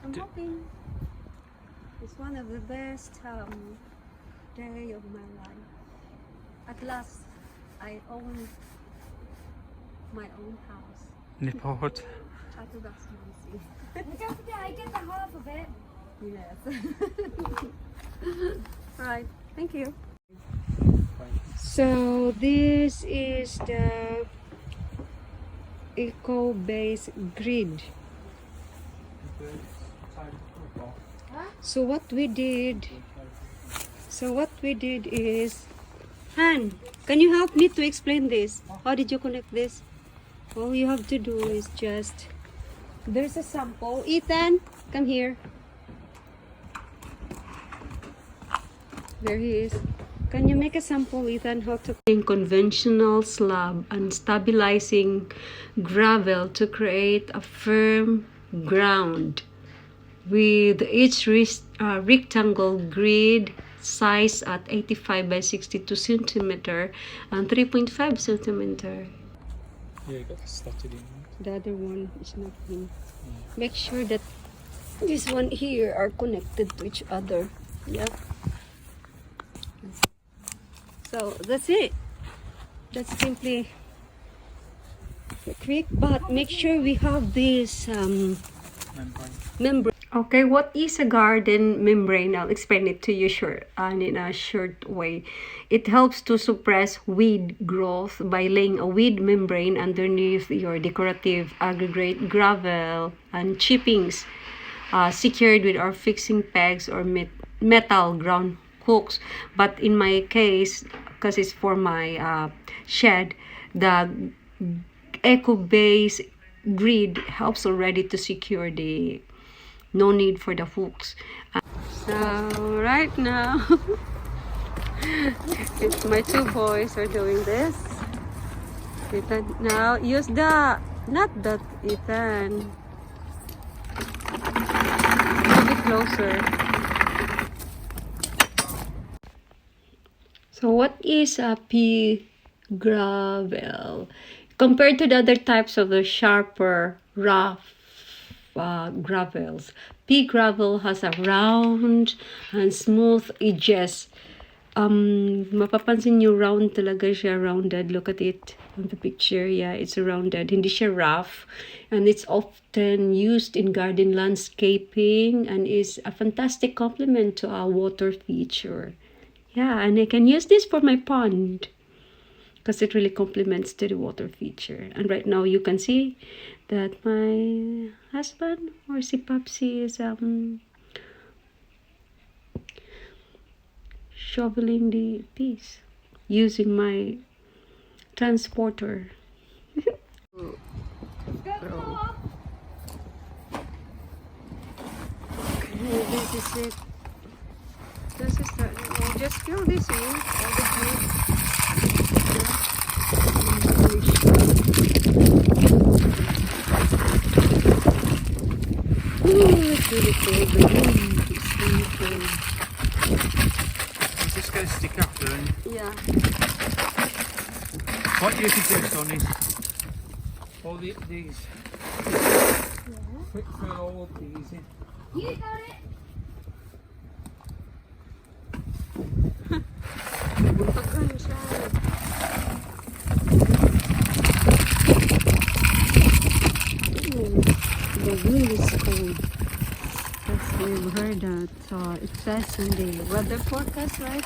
I'm hoping it's one of the best day of my life. At last, I own my own house. Nepot. Chatterbox Popsi. Don't forget, I get the half of it. Yes. Alright, thank you. So this is the eco-based grid. So what we did is, Han, can you help me to explain this? How did you connect this? All you have to do is just, there's a sample. Ethan, come here. There he is. Can you make a sample, Ethan, how to conventional slab and stabilizing gravel to create a firm ground with each rectangle grid size at 85 by 62 centimeter and 3.5 centimeter. Yeah, you got the slotted in. The other one is not in. Make sure that this one here are connected to each other. Yeah. So that's it. That's simply quick, but make sure we have this membrane. Okay, what is a garden membrane? I'll explain it to you short and in a short way. It helps to suppress weed growth by laying a weed membrane underneath your decorative aggregate gravel and chippings, secured with our fixing pegs or metal ground hooks. But in my case, because it's for my shed, the eco-based grid helps already to secure the no need for the hooks. So right now it's my two boys are doing this. Ethan, now use the, not that, Ethan, a bit closer. So what is a pea gravel? Compared to the other types of the sharper, rough gravels, pea gravel has a round and smooth edges. Mapapansin nyo round talaga siya, rounded. Look at it on the picture. Yeah, it's rounded. Hindi siya rough. And it's often used in garden landscaping and is a fantastic complement to our water feature. Yeah, and I can use this for my pond because it really complements to the water feature. And right now you can see that my husband, or si Popsi, is shoveling the peas using my transporter. Okay, this is it. This is the, just fill this in, all the peas. It's really cold. The wind is really cold. It's just going to stick up then. Yeah. What you could do, Sonny, all these. Quick fill all these in. You got it. Pagkan siya. The wind is cold. As we've heard that it says in the weather forecast, right,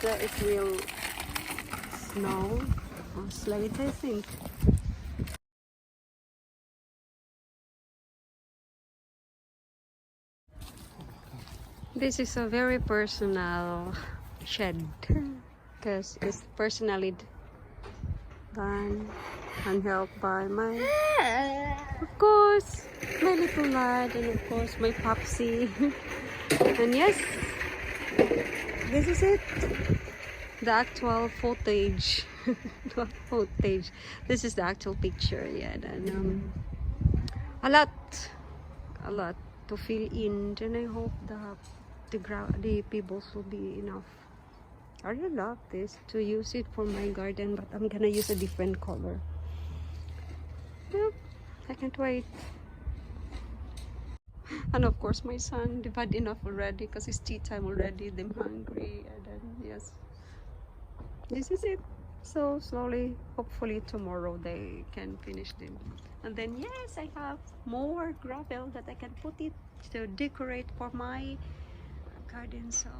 that it will snow or sleet, I think. This is a very personal shed because it's personally done and helped by my, of course, my little lad, and of course my Popsi. And yes, this is it, the actual footage. Not footage, this is the actual picture. Yeah, and a lot to fill in, and I hope the pebbles will be enough. I really love this to use it for my garden, but I'm gonna use a different color. Yep, I can't wait. And of course my son, they've had enough already because it's tea time already. Them hungry, and then yes, this is it. So slowly, hopefully tomorrow they can finish them. And then yes, I have more gravel that I can put it to decorate for my garden. So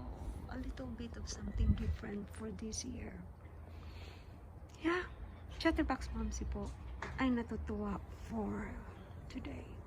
a little bit of something different for this year. Yeah, chatterbox Momsi po ay natutuwa for today.